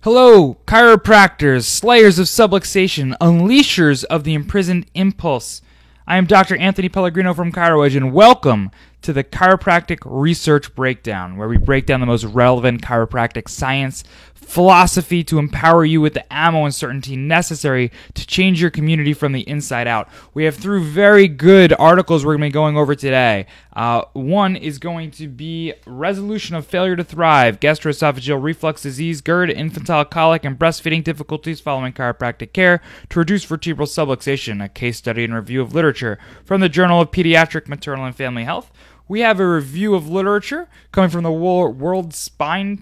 Hello, chiropractors, slayers of subluxation, unleashers of the imprisoned impulse. I am Dr. Anthony Pellegrino from ChiroEdge, and welcome to the Chiropractic Research Breakdown, where we break down the most relevant chiropractic science, philosophy to empower you with the ammo and certainty necessary to change your community from the inside out. We have three very good articles we're going to be going over today. One is going to be Resolution of Failure to Thrive, Gastroesophageal Reflux Disease, GERD, Infantile Colic, and Breastfeeding Difficulties Following Chiropractic Care to Reduce Vertebral Subluxation, a case study and review of literature from the Journal of Pediatric, Maternal, and Family Health. We have a review of literature coming from the World Spine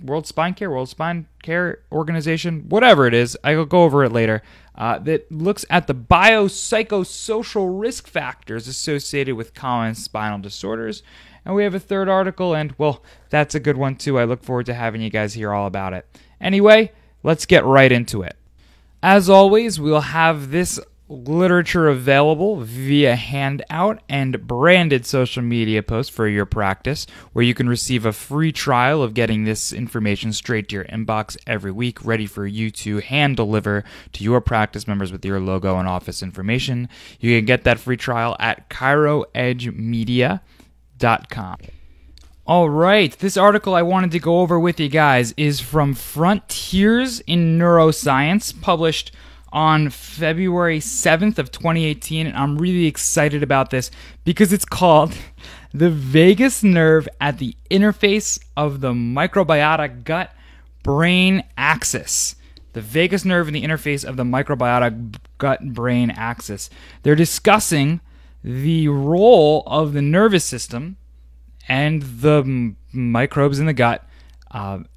Care Organization, whatever it is. I'll go over it later. That looks at the biopsychosocial risk factors associated with common spinal disorders. And we have a third article, and, well, that's a good one too. I look forward to having you guys hear all about it. Anyway, let's get right into it. As always, we'll have this literature available via handout and branded social media posts for your practice, where you can receive a free trial of getting this information straight to your inbox every week, ready for you to hand deliver to your practice members with your logo and office information. You can get that free trial at ChiroEdgeMedia.com. All right, this article I wanted to go over with you guys is from Frontiers in Neuroscience, published on February 7th of 2018, and I'm really excited about this because it's called The Vagus Nerve at the Interface of the Microbiota-Gut-Brain Axis. The vagus nerve in the interface of the microbiota-gut-brain axis. They're discussing the role of the nervous system and the microbes in the gut,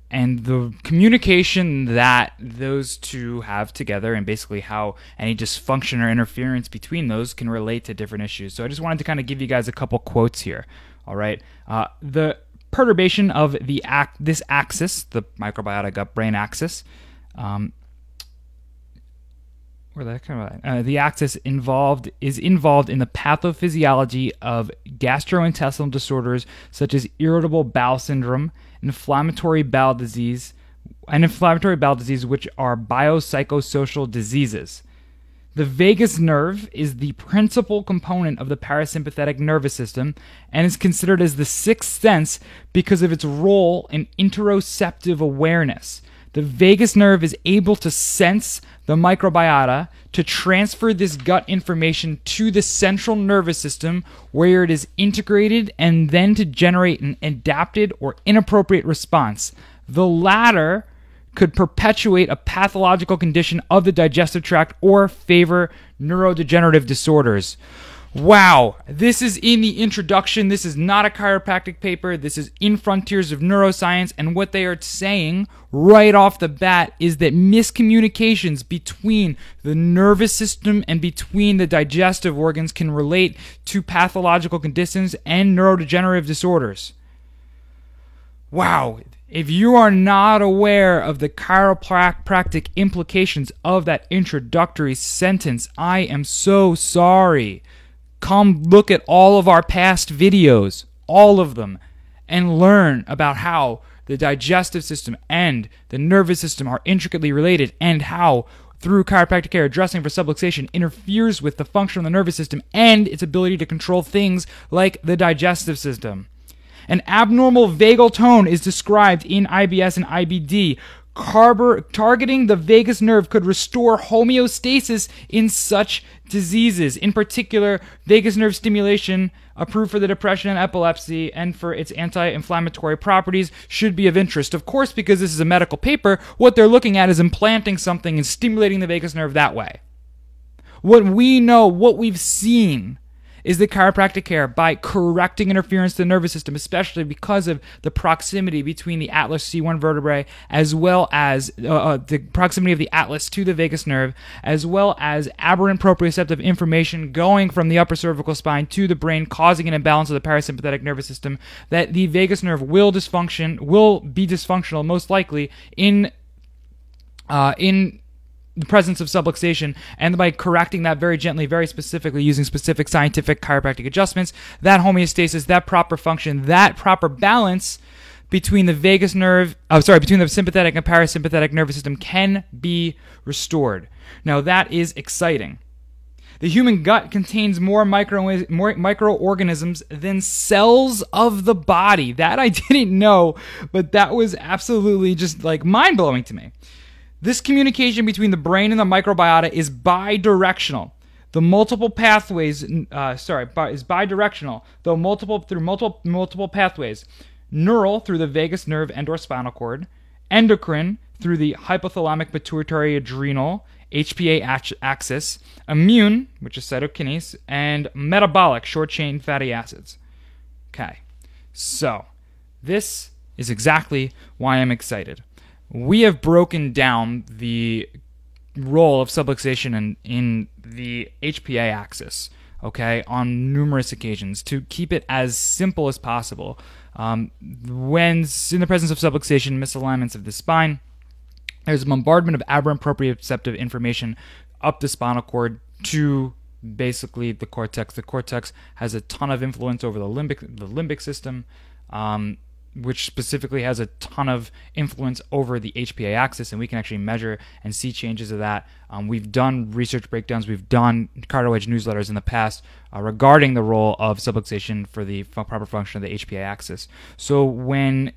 and the communication that those two have together, and basically how any dysfunction or interference between those can relate to different issues. So I just wanted to kind of give you guys a couple quotes here. All right, the perturbation of this axis, the microbiota-gut-brain axis, the axis is involved in the pathophysiology of gastrointestinal disorders such as irritable bowel syndrome, inflammatory bowel disease, which are biopsychosocial diseases. The vagus nerve is the principal component of the parasympathetic nervous system and is considered as the sixth sense because of its role in interoceptive awareness. The vagus nerve is able to sense the microbiota to transfer this gut information to the central nervous system, where it is integrated and then to generate an adapted or inappropriate response. The latter could perpetuate a pathological condition of the digestive tract or favor neurodegenerative disorders. Wow, this is in the introduction. This is not a chiropractic paper. This is in Frontiers of Neuroscience, and what they are saying right off the bat is that miscommunications between the nervous system and between the digestive organs can relate to pathological conditions and neurodegenerative disorders. Wow, if you are not aware of the chiropractic implications of that introductory sentence, I am so sorry. Come look at all of our past videos, all of them, and learn about how the digestive system and the nervous system are intricately related, and how, through chiropractic care, addressing for subluxation interferes with the function of the nervous system and its ability to control things like the digestive system. An abnormal vagal tone is described in IBS and IBD. Targeting the vagus nerve could restore homeostasis in such diseases. In particular, vagus nerve stimulation, approved for the depression and epilepsy and for its anti-inflammatory properties, should be of interest. Of course, because this is a medical paper, what they're looking at is implanting something and stimulating the vagus nerve that way. What we know, what we've seen, is that chiropractic care, by correcting interference to the nervous system, especially because of the proximity between the atlas C1 vertebrae, as well as the proximity of the atlas to the vagus nerve, as well as aberrant proprioceptive information going from the upper cervical spine to the brain, causing an imbalance of the parasympathetic nervous system, that the vagus nerve will be dysfunctional, most likely in the presence of subluxation, and by correcting that very gently, very specifically, using specific scientific chiropractic adjustments, that homeostasis, that proper function, that proper balance, between the between the sympathetic and parasympathetic nervous system can be restored. Now that is exciting. The human gut contains more microorganisms than cells of the body. That I didn't know, but that was absolutely just like mind-blowing to me. This communication between the brain and the microbiota is bidirectional. The multiple pathways, is bidirectional, though through multiple pathways. Neural through the vagus nerve and/or spinal cord, endocrine through the hypothalamic pituitary adrenal HPA axis, immune, which is cytokinase, and metabolic short-chain fatty acids. Okay, so this is exactly why I'm excited. We have broken down the role of subluxation in the HPA axis, okay, on numerous occasions to keep it as simple as possible. When in the presence of subluxation, misalignments of the spine, there's a bombardment of aberrant proprioceptive information up the spinal cord to basically the cortex. The cortex has a ton of influence over the limbic system, which specifically has a ton of influence over the HPA axis, and we can actually measure and see changes of that. We've done research breakdowns, we've done ChiroEdge newsletters in the past regarding the role of subluxation for the proper function of the HPA axis. So when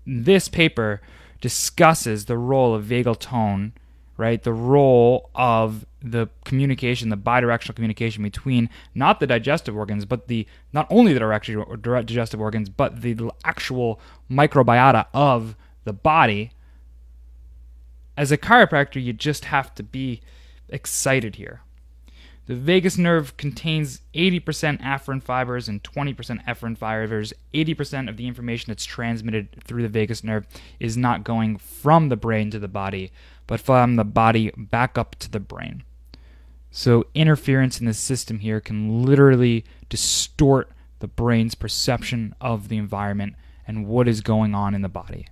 this paper discusses the role of vagal tone, right, the role of the communication, the bidirectional communication between not the digestive organs, but not only the digestive organs, but the actual microbiota of the body. As a chiropractor, you just have to be excited here. The vagus nerve contains 80% afferent fibers and 20% efferent fibers. 80% of the information that's transmitted through the vagus nerve is not going from the brain to the body, but from the body back up to the brain. So interference in the system here can literally distort the brain's perception of the environment and what is going on in the body,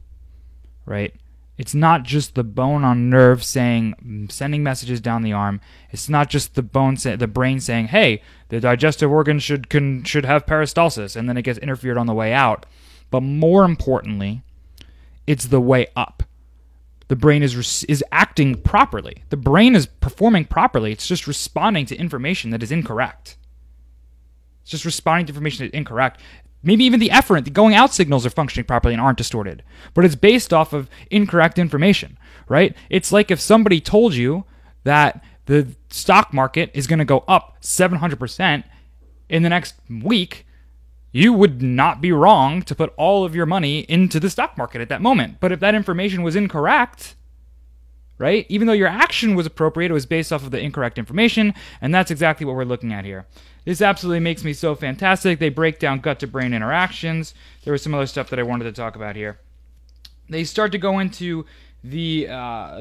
right? It's not just the bone on nerve sending messages down the arm. It's not just the brain saying, "Hey, the digestive organ should have peristalsis," and then it gets interfered on the way out. But more importantly, it's the way up. The brain is acting properly. The brain is performing properly. It's just responding to information that is incorrect. It's just responding to information that is incorrect. Maybe even the efferent, the going out signals are functioning properly and aren't distorted. But it's based off of incorrect information, right? It's like if somebody told you that the stock market is going to go up 700% in the next week, you would not be wrong to put all of your money into the stock market at that moment. But if that information was incorrect, right, even though your action was appropriate, it was based off of the incorrect information, and that's exactly what we're looking at here. This absolutely makes me so fantastic. They break down gut-to-brain interactions. There was some other stuff that I wanted to talk about here. They start to go into the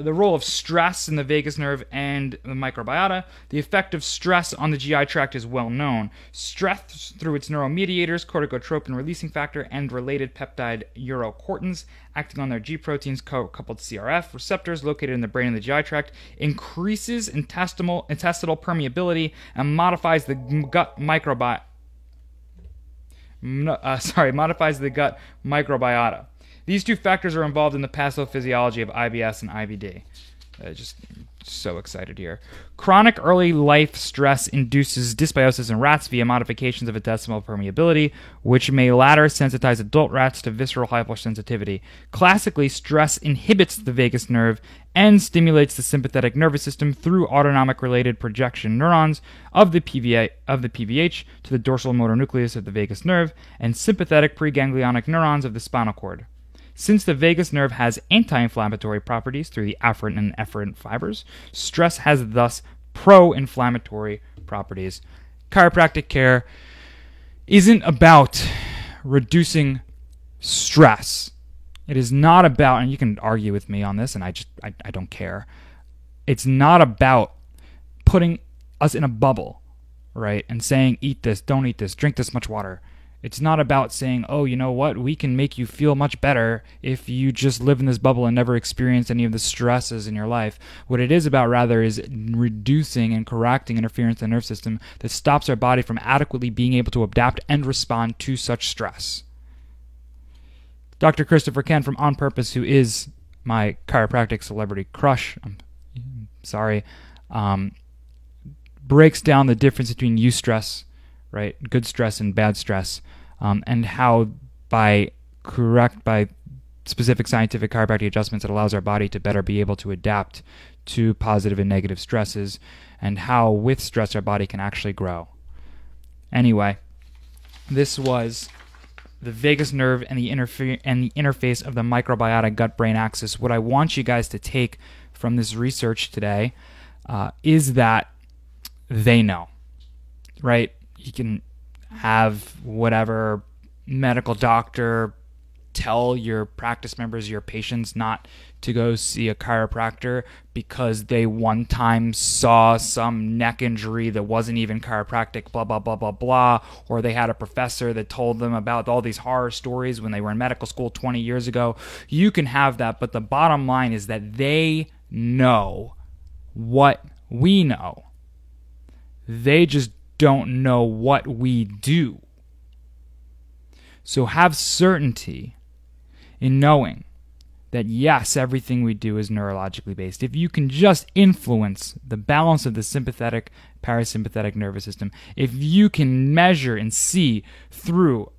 role of stress in the vagus nerve and the microbiota. The effect of stress on the GI tract is well known. Stress through its neuromediators, corticotropin releasing factor, and related peptide urocortins, acting on their G proteins coupled CRF receptors located in the brain and the GI tract, increases intestinal permeability and modifies the gut microbiota. These two factors are involved in the pathophysiology of IBS and IBD. Just so excited here. Chronic early life stress induces dysbiosis in rats via modifications of intestinal permeability, which may later sensitize adult rats to visceral hypersensitivity. Classically, stress inhibits the vagus nerve and stimulates the sympathetic nervous system through autonomic-related projection neurons of the PVH to the dorsal motor nucleus of the vagus nerve and sympathetic preganglionic neurons of the spinal cord. Since the vagus nerve has anti-inflammatory properties through the afferent and efferent fibers, stress has thus pro-inflammatory properties. Chiropractic care isn't about reducing stress. It is not about, and you can argue with me on this, and I don't care. It's not about putting us in a bubble, right, and saying, eat this, don't eat this, drink this much water. It's not about saying, oh, you know what, we can make you feel much better if you just live in this bubble and never experience any of the stresses in your life. What it is about, rather, is reducing and correcting interference in the nerve system that stops our body from adequately being able to adapt and respond to such stress. Dr. Christopher Kent from On Purpose, who is my chiropractic celebrity crush, I'm sorry, breaks down the difference between eustress, right, good stress and bad stress, and how by specific scientific chiropractic adjustments, it allows our body to better be able to adapt to positive and negative stresses, and how with stress our body can actually grow. Anyway, this was the vagus nerve and the interface of the microbiota-gut-brain axis. What I want you guys to take from this research today is that they know, right? You can have whatever medical doctor tell your practice members, your patients, not to go see a chiropractor because they one time saw some neck injury that wasn't even chiropractic, blah, blah, blah, blah, blah, or they had a professor that told them about all these horror stories when they were in medical school 20 years ago. You can have that, but the bottom line is that they know what we know. They just don't know what we do. So have certainty in knowing that yes, everything we do is neurologically based. If you can just influence the balance of the sympathetic, parasympathetic nervous system, if you can measure and see through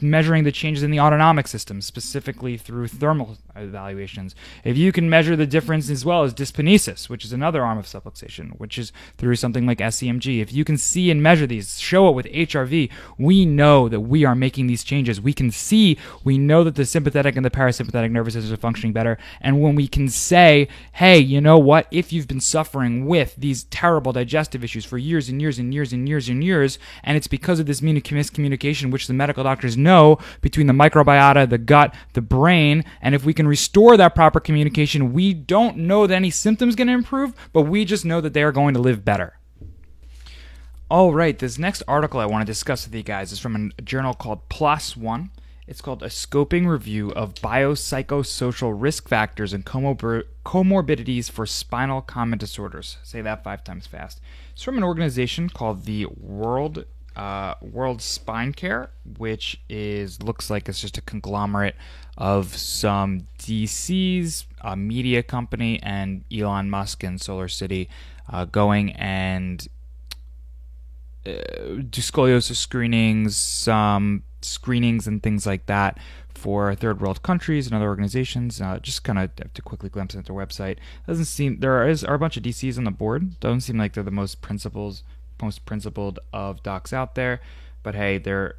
measuring the changes in the autonomic system, specifically through thermal evaluations. If you can measure the difference as well as dyskinesis, which is another arm of subluxation, which is through something like SEMG. If you can see and measure these, show it with HRV, we know that we are making these changes. We can see, we know that the sympathetic and the parasympathetic nervous systems are functioning better. And when we can say, hey, you know what? If you've been suffering with these terrible digestive issues for years and years and years and years and years, and it's because of this miscommunication, which the medical doctors know between the microbiota, the gut, the brain, and if we can restore that proper communication, we don't know that any symptoms going to improve, but we just know that they are going to live better. All right, this next article I want to discuss with you guys is from a journal called PLOSOne. It's called A Scoping Review of Biopsychosocial Risk Factors and Comorbidities for Spinal Common Disorders. Say that 5 times fast. It's from an organization called the World Spine Care, which looks like it's just a conglomerate of some DCs, a media company, and Elon Musk and Solar City going and do scoliosis screenings, some screenings and things like that for third world countries and other organizations. Just kind of have to quickly glimpse at their website. Doesn't seem are a bunch of DCs on the board. Doesn't seem like they're the most principled of docs out there, but hey, they're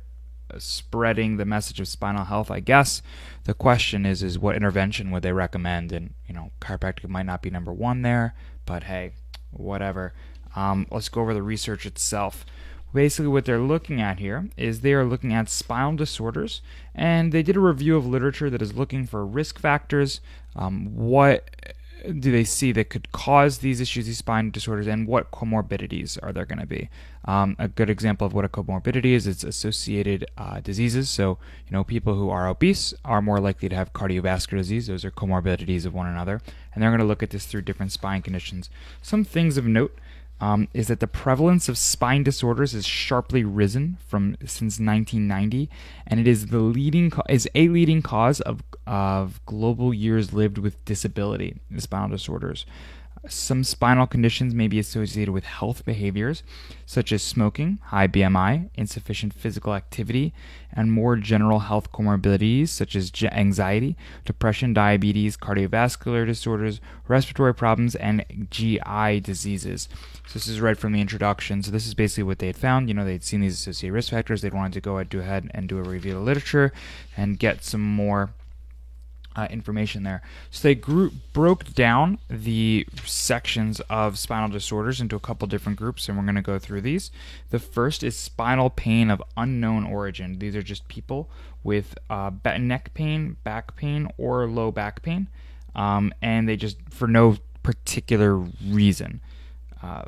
spreading the message of spinal health, I guess. The question is what intervention would they recommend? And chiropractic might not be number one there, but hey, whatever. Let's go over the research itself. Basically what they're looking at here is they are looking at spinal disorders, and they did a review of literature that is looking for risk factors. What do they see that could cause these issues, these spine disorders, and what comorbidities are there going to be? A good example of what a comorbidity is, it's associated diseases. So, people who are obese are more likely to have cardiovascular disease. Those are comorbidities of one another. And they're going to look at this through different spine conditions. Some things of note is that the prevalence of spine disorders has sharply risen since 1990, and it is a leading cause of global years lived with disability in spinal disorders. Some spinal conditions may be associated with health behaviors such as smoking, high BMI, insufficient physical activity, and more general health comorbidities such as anxiety, depression, diabetes, cardiovascular disorders, respiratory problems, and GI diseases. So this is right from the introduction. So this is basically what they had found. They'd seen these associated risk factors. They'd wanted to go ahead and do a review of the literature and get some more information there. So they broke down the sections of spinal disorders into a couple different groups, and we're going to go through these. The first is spinal pain of unknown origin. These are just people with neck pain, back pain, or low back pain, and they just for no particular reason.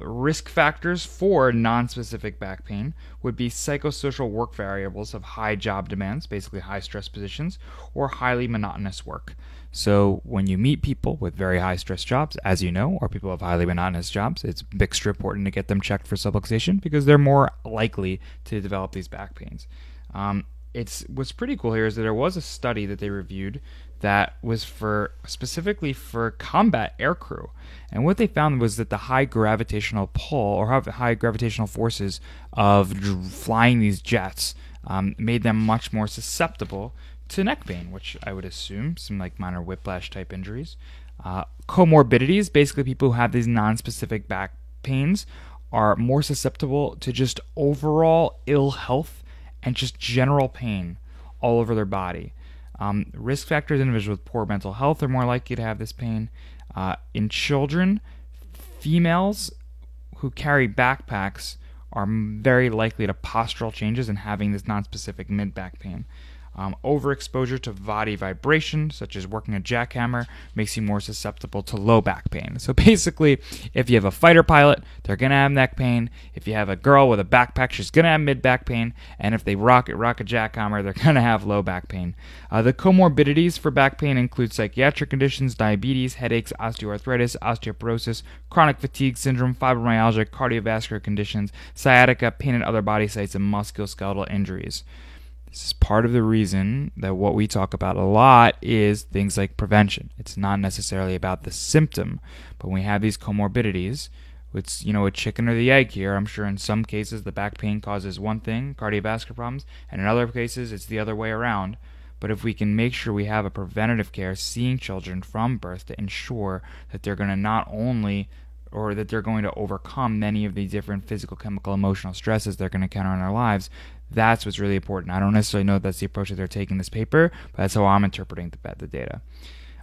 Risk factors for nonspecific back pain would be psychosocial work variables of high job demands, basically high stress positions, or highly monotonous work. So when you meet people with very high stress jobs, as you know, or people with highly monotonous jobs, it's extra important to get them checked for subluxation because they're more likely to develop these back pains. what's pretty cool here is that there was a study that they reviewed that was specifically for combat aircrew. And what they found was that the high gravitational pull or high gravitational forces of flying these jets made them much more susceptible to neck pain, which I would assume some like minor whiplash type injuries. Comorbidities, basically people who have these non-specific back pains, are more susceptible to just overall ill health and just general pain all over their body. Risk factors: individuals with poor mental health are more likely to have this pain. In children, females who carry backpacks are very likely to postural changes and having this nonspecific mid-back pain. Overexposure to body vibration, such as working a jackhammer, makes you more susceptible to low back pain. So basically, if you have a fighter pilot, they're going to have neck pain. If you have a girl with a backpack, she's going to have mid-back pain. And if they rock a jackhammer, they're going to have low back pain. The comorbidities for back pain include psychiatric conditions, diabetes, headaches, osteoarthritis, osteoporosis, chronic fatigue syndrome, fibromyalgia, cardiovascular conditions, sciatica, pain in other body sites, and musculoskeletal injuries. This is part of the reason that what we talk about a lot is things like prevention. It's not necessarily about the symptom, but when we have these comorbidities, it's, a chicken or the egg here. I'm sure in some cases the back pain causes one thing, cardiovascular problems, and in other cases it's the other way around. But if we can make sure we have a preventative care, seeing children from birth to ensure that they're going to not only that they're going to overcome many of the different physical, chemical, emotional stresses they're going to encounter in their lives, that's what's really important. I don't necessarily know if that's the approach that they're taking in this paper, but that's how I'm interpreting the data.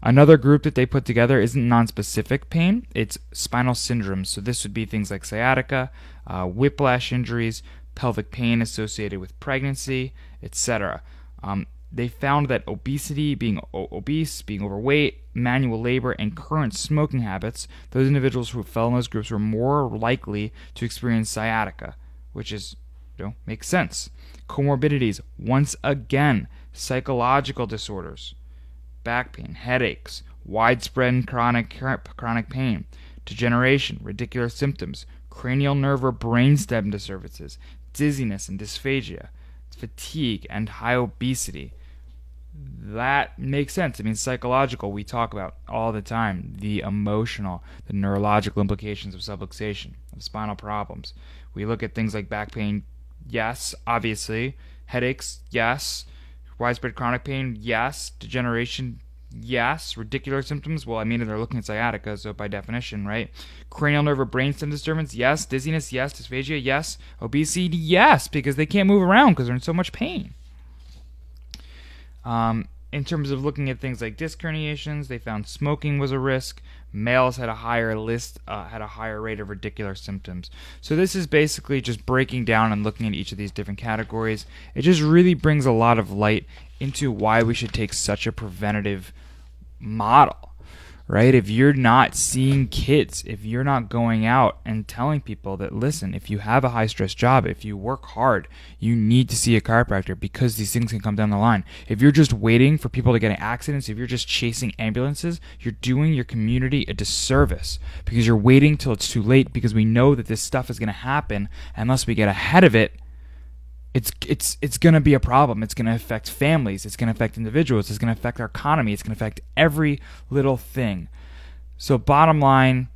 Another group that they put together isn't nonspecific pain, it's spinal syndromes. So this would be things like sciatica, whiplash injuries, pelvic pain associated with pregnancy, etc. They found that obesity, being obese, being overweight, manual labor, and current smoking habits, those individuals who fell in those groups were more likely to experience sciatica, which is, makes sense. Comorbidities, once again, psychological disorders, back pain, headaches, widespread chronic pain, degeneration, radicular symptoms, cranial nerve or brainstem disturbances, dizziness and dysphagia, fatigue, and high obesity. That makes sense. I mean, psychological, we talk about all the time. The emotional, the neurological implications of subluxation, of spinal problems. We look at things like back pain, yes, obviously. Headaches, yes. Widespread chronic pain, yes. Degeneration, yes. Radicular symptoms, well, I mean, they're looking at sciatica, so by definition, right? Cranial nerve or brainstem disturbance, yes. Dizziness, yes. Dysphagia, yes. Obesity, yes, because they can't move around because they're in so much pain. In terms of looking at things like disc herniations, they found smoking was a risk. Males had a higher rate of radicular symptoms. So this is basically just breaking down and looking at each of these different categories. It just really brings a lot of light into why we should take such a preventative model, right? If you're not seeing kids, if you're not going out and telling people that, listen, if you have a high-stress job, if you work hard, you need to see a chiropractor because these things can come down the line. If you're just waiting for people to get in accidents, if you're just chasing ambulances, you're doing your community a disservice because you're waiting till it's too late, because we know that this stuff is going to happen. Unless we get ahead of it, it's going to be a problem. It's going to affect families. It's going to affect individuals. It's going to affect our economy. It's going to affect every little thing. So bottom line,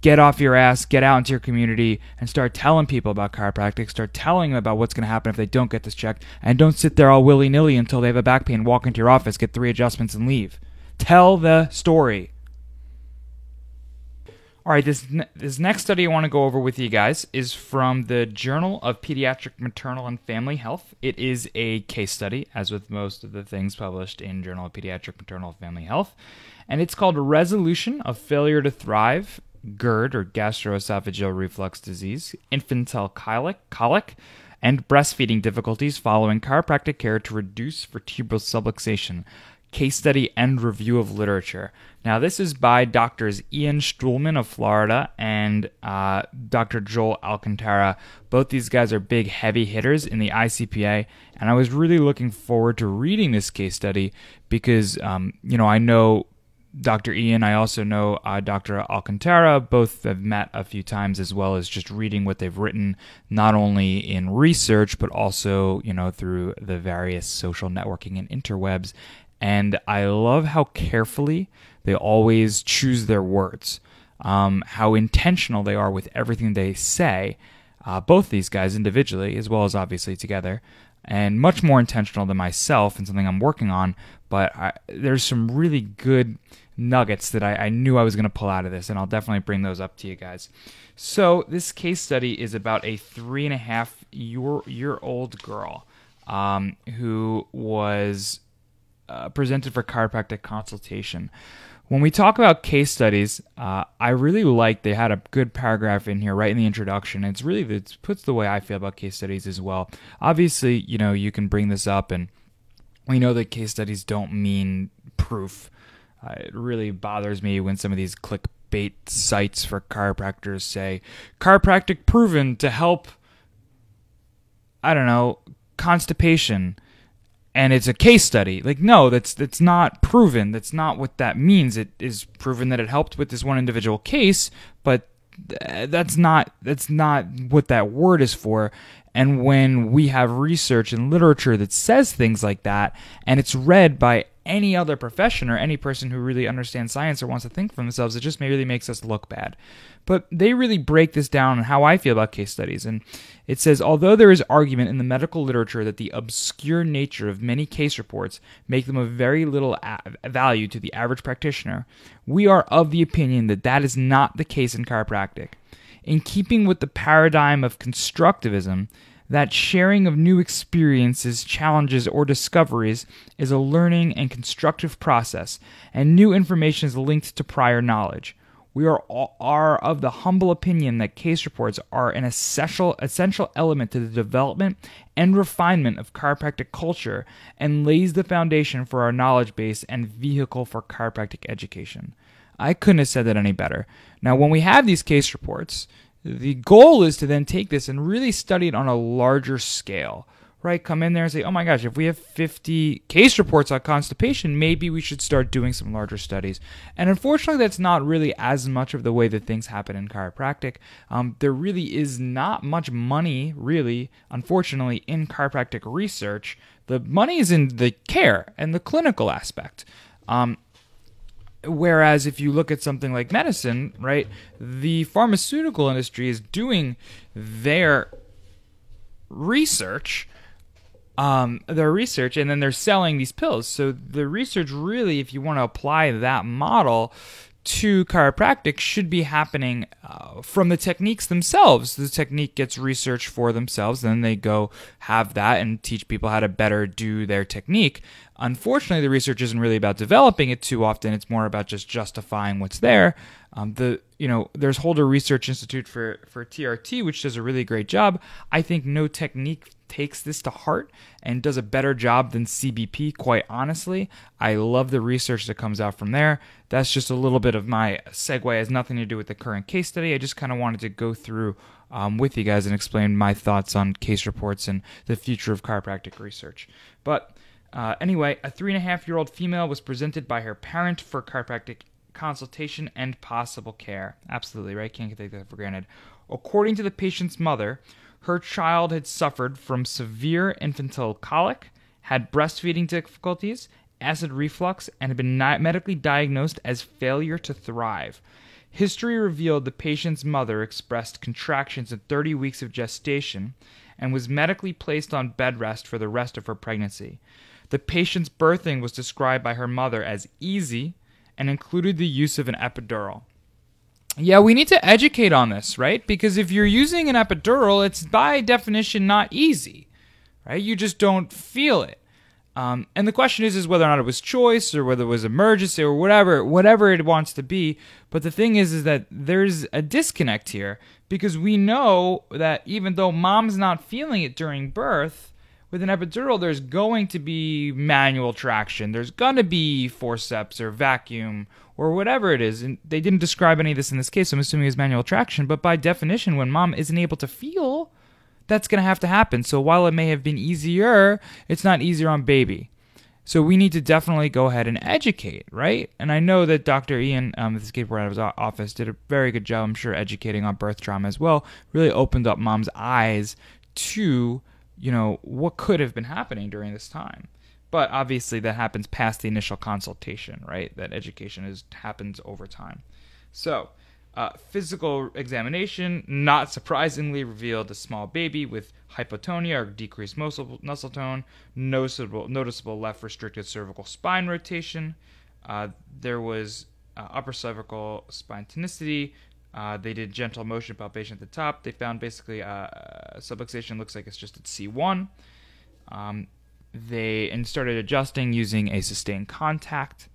get off your ass, get out into your community, and start telling people about chiropractic. Start telling them about what's going to happen if they don't get this checked. And don't sit there all willy-nilly until they have a back pain, walk into your office, get 3 adjustments, and leave. Tell the story. All right, this next study I want to go over with you guys is from the Journal of Pediatric, Maternal, and Family Health. It is a case study, as with most of the things published in Journal of Pediatric, Maternal, and Family Health. And it's called Resolution of Failure to Thrive, GERD, or Gastroesophageal Reflux Disease, Infantile Colic, and Breastfeeding Difficulties Following Chiropractic Care to Reduce Vertebral Subluxation. Case study and review of literature. Now, this is by Drs. Ian Stuhlman of Florida and Dr. Joel Alcantara. Both these guys are big heavy hitters in the ICPA, and I was really looking forward to reading this case study because, I know Dr. Ian. I also know Dr. Alcantara. Both have met a few times, as well as just reading what they've written, not only in research, but also, through the various social networking and interwebs. And I love how carefully they always choose their words, how intentional they are with everything they say, both these guys individually, as well as obviously together, and much more intentional than myself and something I'm working on. But there's some really good nuggets that I knew I was going to pull out of this, and I'll definitely bring those up to you guys. So this case study is about a 3.5-year-old girl who was presented for chiropractic consultation. When we talk about case studies, I really like they had a good paragraph in here right in the introduction. It puts the way I feel about case studies as well. Obviously, you can bring this up, and we know that case studies don't mean proof. It really bothers me when some of these clickbait sites for chiropractors say, chiropractic proven to help, constipation. And it's a case study. Like, no, that's not proven. That's not what that means. It is proven that it helped with this one individual case, but that's not what that word is for. And when we have research and literature that says things like that, and it's read by any other profession or any person who really understands science or wants to think for themselves, it just really makes us look bad. But they really break this down on how I feel about case studies. And it says, although there is argument in the medical literature that the obscure nature of many case reports make them of very little value to the average practitioner, we are of the opinion that that is not the case in chiropractic. In keeping with the paradigm of constructivism, that sharing of new experiences, challenges, or discoveries is a learning and constructive process, and new information is linked to prior knowledge. We are of the humble opinion that case reports are an essential element to the development and refinement of chiropractic culture and lays the foundation for our knowledge base and vehicle for chiropractic education. I couldn't have said that any better. Now, when we have these case reports, the goal is to then take this and really study it on a larger scale, right? Come in there and say, oh my gosh, if we have 50 case reports on constipation, maybe we should start doing some larger studies. And unfortunately, that's not really as much of the way that things happen in chiropractic. There really is not much money, really, unfortunately, in chiropractic research. The money is in the care and the clinical aspect. Whereas if you look at something like medicine, right, the pharmaceutical industry is doing their research, and then they're selling these pills. So the research really, if you want to apply that model to chiropractic, should be happening from the techniques themselves. The technique gets researched for themselves, then they go have that and teach people how to better do their technique. Unfortunately, the research isn't really about developing it too often. It's more about just justifying what's there. There's Holder Research Institute for TRT, which does a really great job. I think No Technique takes this to heart and does a better job than CBP, quite honestly. I love the research that comes out from there. That's just a little bit of my segue. It has nothing to do with the current case study. I just kind of wanted to go through with you guys and explain my thoughts on case reports and the future of chiropractic research. But anyway, a 3.5-year-old female was presented by her parent for chiropractic consultation and possible care. Absolutely, right? Can't take that for granted. According to the patient's mother, her child had suffered from severe infantile colic, had breastfeeding difficulties, acid reflux, and had been medically diagnosed as failure to thrive. History revealed the patient's mother expressed contractions at 30 weeks of gestation and was medically placed on bed rest for the rest of her pregnancy. The patient's birthing was described by her mother as easy and included the use of an epidural. Yeah, we need to educate on this, right? Because if you're using an epidural, it's by definition not easy, right? You just don't feel it. And the question is whether or not it was choice or whether it was emergency or whatever it wants to be. But the thing is that there's a disconnect here because we know that even though mom's not feeling it during birth, with an epidural, there's going to be manual traction. There's going to be forceps or vacuum or whatever it is. And they didn't describe any of this in this case, so I'm assuming it's manual traction. But by definition, when mom isn't able to feel, that's going to have to happen. So while it may have been easier, it's not easier on baby. So we need to definitely go ahead and educate, right? And I know that Dr. Ian, this kid out of his office, did a very good job, I'm sure, educating on birth trauma as well. Really opened up mom's eyes to, what could have been happening during this time. But obviously that happens past the initial consultation, right? That education happens over time. So physical examination, not surprisingly, revealed a small baby with hypotonia or decreased muscle tone, noticeable left restricted cervical spine rotation. There was upper cervical spine tonicity. They did gentle motion palpation at the top. They found basically subluxation looks like it's just at C1. They started adjusting using a sustained contact.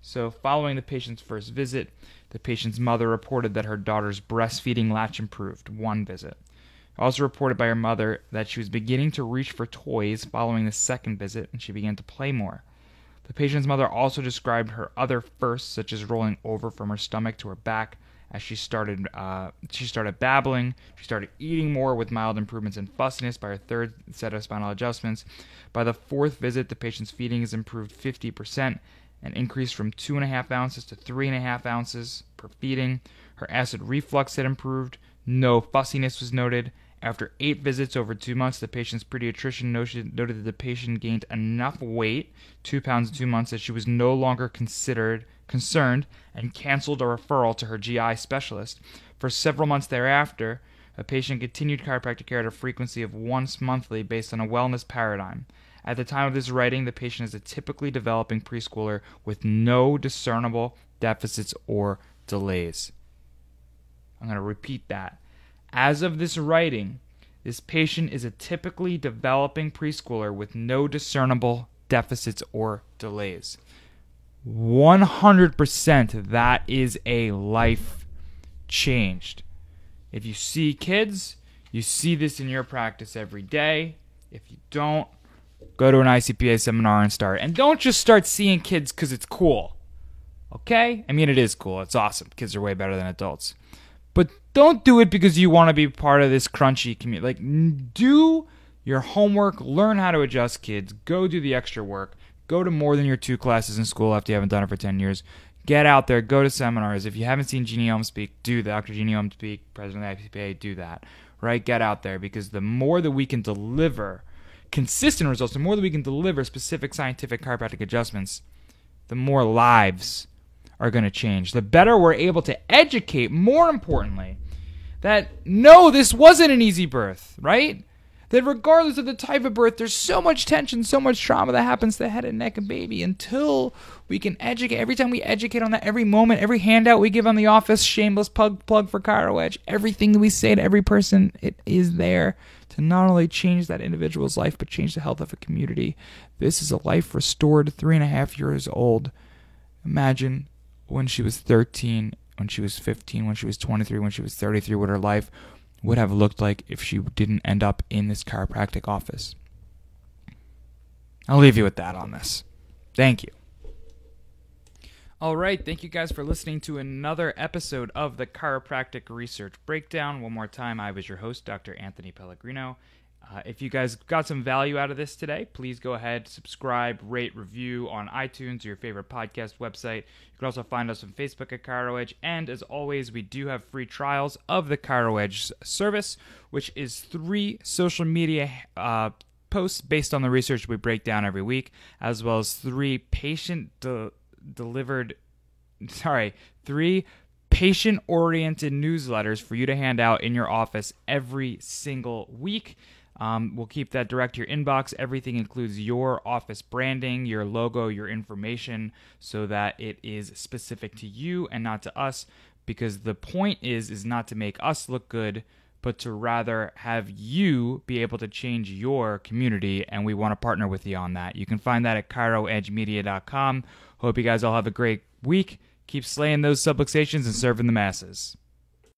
So following the patient's first visit, the patient's mother reported that her daughter's breastfeeding latch improved, one visit. Also reported by her mother that she was beginning to reach for toys following the second visit, and she began to play more. The patient's mother also described her other firsts, such as rolling over from her stomach to her back as she started babbling. She started eating more with mild improvements in fussiness by her third set of spinal adjustments. By the fourth visit, the patient's feeding has improved 50%, an increase from 2.5 ounces to 3.5 ounces per feeding. Her acid reflux had improved. No fussiness was noted. After 8 visits over 2 months, the patient's pediatrician noted that the patient gained enough weight, 2 pounds in 2 months, that she was no longer concerned and canceled a referral to her GI specialist. For several months thereafter, a patient continued chiropractic care at a frequency of once monthly based on a wellness paradigm. At the time of this writing, the patient is a typically developing preschooler with no discernible deficits or delays. I'm going to repeat that. As of this writing, this patient is a typically developing preschooler with no discernible deficits or delays. 100% that is a life changed. If you see kids, you see this in your practice every day. If you don't, go to an ICPA seminar and start. And don't just start seeing kids because it's cool. Okay? I mean, it is cool. It's awesome. Kids are way better than adults. But don't do it because you want to be part of this crunchy community. Like, do your homework. Learn how to adjust kids. Go do the extra work. Go to more than your 2 classes in school after you haven't done it for 10 years. Get out there. Go to seminars. If you haven't seen Jeannie Ohm speak, do that. Dr. Jeannie Ohm speak, president of the ICPA, do that. Right? Get out there, because the more that we can deliver consistent results, the more that we can deliver specific scientific chiropractic adjustments, the more lives are going to change. The better we're able to educate, more importantly, that no, this wasn't an easy birth, right? That regardless of the type of birth, there's so much tension, so much trauma that happens to the head and neck and baby. Until we can educate, every time we educate on that, every moment, every handout we give on the office, shameless plug for ChiroEdge, everything that we say to every person, it is there to not only change that individual's life, but change the health of a community. This is a life restored, 3.5 years old. Imagine when she was 13, when she was 15, when she was 23, when she was 33, what her life would have looked like if she didn't end up in this chiropractic office. I'll leave you with that on this. Thank you. All right, thank you guys for listening to another episode of the Chiropractic Research Breakdown. One more time, I was your host, Dr. Anthony Pellegrino. If you guys got some value out of this today, please go ahead, subscribe, rate, review on iTunes or your favorite podcast website. You can also find us on Facebook at ChiroEdge. And as always, we do have free trials of the ChiroEdge service, which is 3 social media posts based on the research we break down every week, as well as 3 patient-oriented newsletters for you to hand out in your office every single week. We'll keep that direct to your inbox. Everything includes your office branding, your logo, your information, so that it is specific to you and not to us, because the point is not to make us look good, but to rather have you be able to change your community, and we want to partner with you on that. You can find that at ChiroEdgeMedia.com. Hope you guys all have a great week. Keep slaying those subluxations and serving the masses.